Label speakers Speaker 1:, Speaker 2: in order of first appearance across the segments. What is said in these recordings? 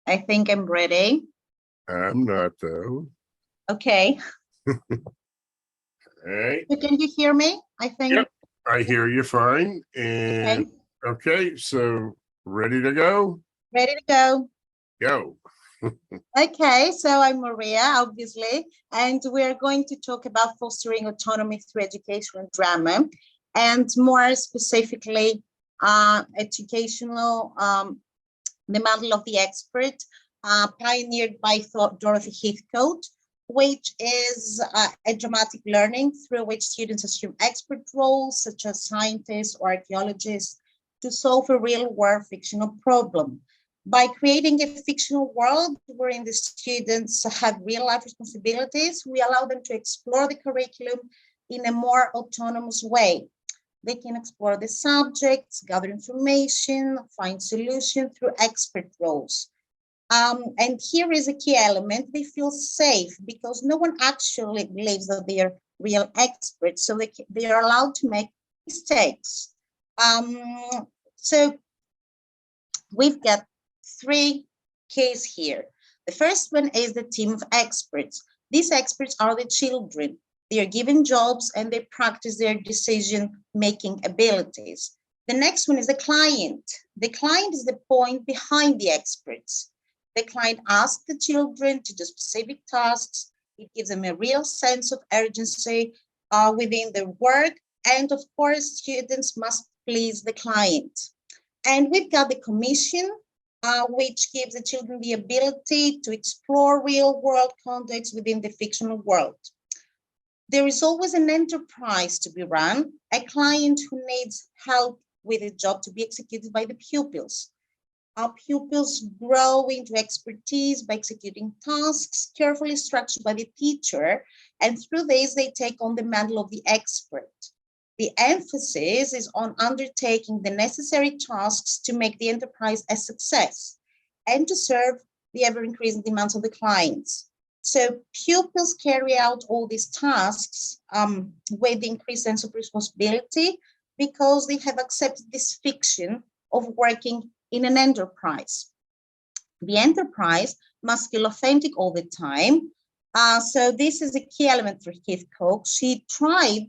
Speaker 1: I think I'm ready.
Speaker 2: I'm not, though.
Speaker 1: Okay.
Speaker 2: All right.
Speaker 1: So can you hear me? I think.
Speaker 2: Yep, I hear you fine. And okay, so ready to go?
Speaker 1: Ready to go.
Speaker 2: Go.
Speaker 1: Okay, so I'm Maria, obviously, and we're going to talk about fostering autonomy through education and drama, and more specifically, educational, the model of the expert, pioneered by Dorothy Heathcote, which is a dramatic learning through which students assume expert roles, such as scientists or archaeologists, to solve a real-world fictional problem. By creating a fictional world wherein the students have real-life responsibilities, we allow them to explore the curriculum in a more autonomous way. They can explore the subjects, gather information, find solutions through expert roles. And here is a key element: they feel safe because no one actually believes that they are real experts, so they are allowed to make mistakes. So we've got three keys here. The first one is the team of experts. These experts are the children. They are given jobs and they practice their decision-making abilities. The next one is the client. The client is the point behind the experts. The client asks the children to do specific tasks. It gives them a real sense of urgency within their work. And of course, students must please the client. And we've got the commission, which gives the children the ability to explore real-world contexts within the fictional world. There is always an enterprise to be run, a client who needs help with a job to be executed by the pupils. Our pupils grow into expertise by executing tasks carefully structured by the teacher, and through this, they take on the mantle of the expert. The emphasis is on undertaking the necessary tasks to make the enterprise a success and to serve the ever-increasing demands of the clients. So pupils carry out all these tasks with the increased sense of responsibility because they have accepted this fiction of working in an enterprise. The enterprise must feel authentic all the time. So this is a key element for Heathcote. She tried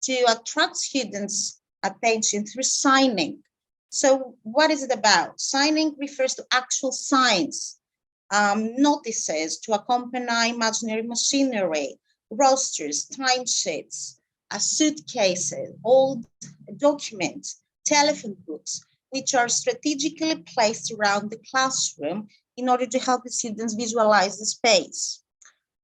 Speaker 1: to attract students' attention through signing. So what is it about? Signing refers to actual signs, notices to accompany imaginary machinery, rosters, timesheets, suitcases, old documents, telephone books, which are strategically placed around the classroom in order to help the students visualize the space.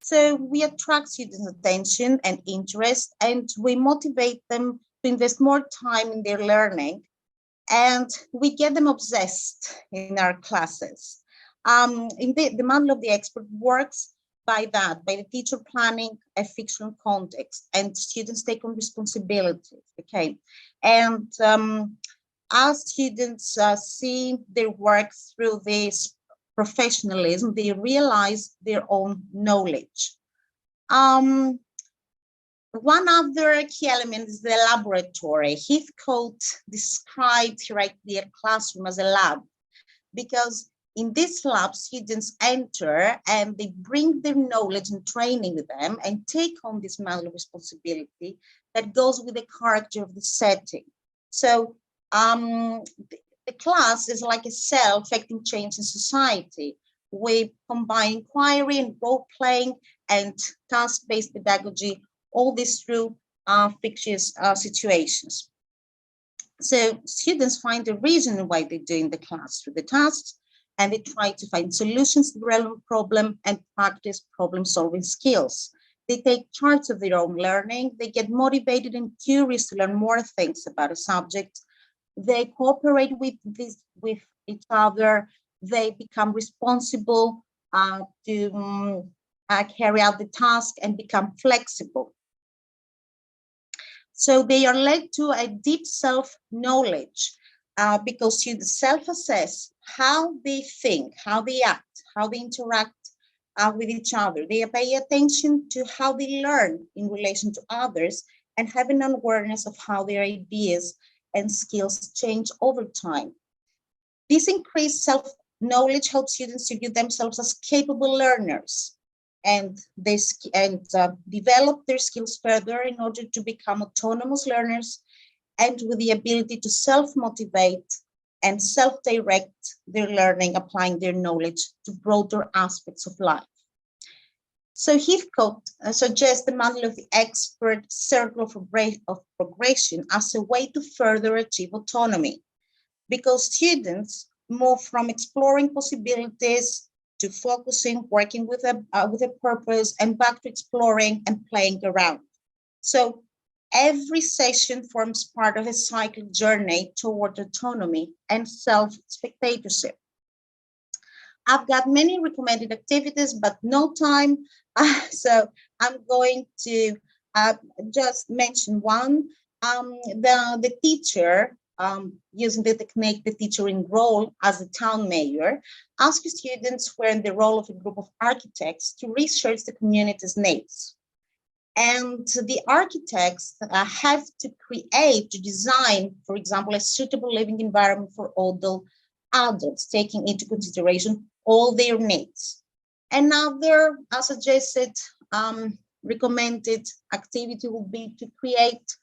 Speaker 1: So we attract students' attention and interest, and we motivate them to invest more time in their learning, and we get them obsessed in our classes. The model of the expert works by the teacher planning a fictional context, and students take on responsibilities, okay? And as students see their work through this professionalism, they realize their own knowledge. One other key element is the laboratory. Heathcote described her ideal classroom as a lab because in this lab, students enter and they bring their knowledge and training with them and take on this mantle of responsibility that goes with the character of the setting. So the class is like a cell affecting change in society. We combine inquiry and role-playing and task-based pedagogy, all this through fictitious situations. So students find the reason why they're doing the class through the tasks, and they try to find solutions to the relevant problem and practice problem-solving skills. They take charge of their own learning. They get motivated and curious to learn more things about a subject. They cooperate with each other. They become responsible to carry out the task and become flexible. So they are led to a deep self-knowledge because you self-assess how they think, how they act, how they interact with each other. They pay attention to how they learn in relation to others and have an awareness of how their ideas and skills change over time. This increased Knowledge helps students to view themselves as capable learners and develop their skills further in order to become autonomous learners and with the ability to self-motivate and self-direct their learning, applying their knowledge to broader aspects of life. So Heathcote suggests the model of the expert circle of progression as a way to further achieve autonomy, because students move from exploring possibilities to focusing, working with a purpose, and back to exploring and playing around. So every session forms part of a cyclic journey toward autonomy and self-spectatorship. I've got many recommended activities, but no time. So I'm going to just mention one. The teacher, using the technique, the teacher in role as a town mayor, asks students who are in the role of a group of architects to research the community's needs. And the architects have to design, for example, a suitable living environment for all adults, taking into consideration all their needs. Another suggested recommended activity will be to create,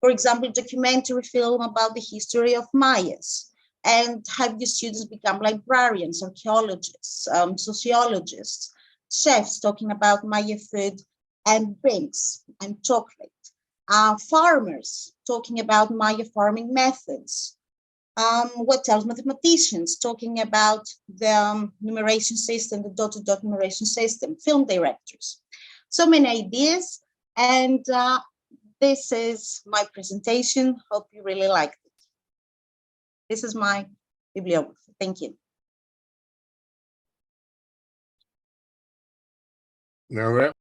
Speaker 1: for example, a documentary film about the history of Mayas and have the students become librarians, archaeologists, sociologists, chefs talking about Maya food and drinks and chocolate, farmers talking about Maya farming methods. What else? Mathematicians talking about the numeration system, the dot-to-dot numeration system, film directors. So many ideas, and this is my presentation. Hope you really liked it. This is my bibliography. Thank you.
Speaker 2: Now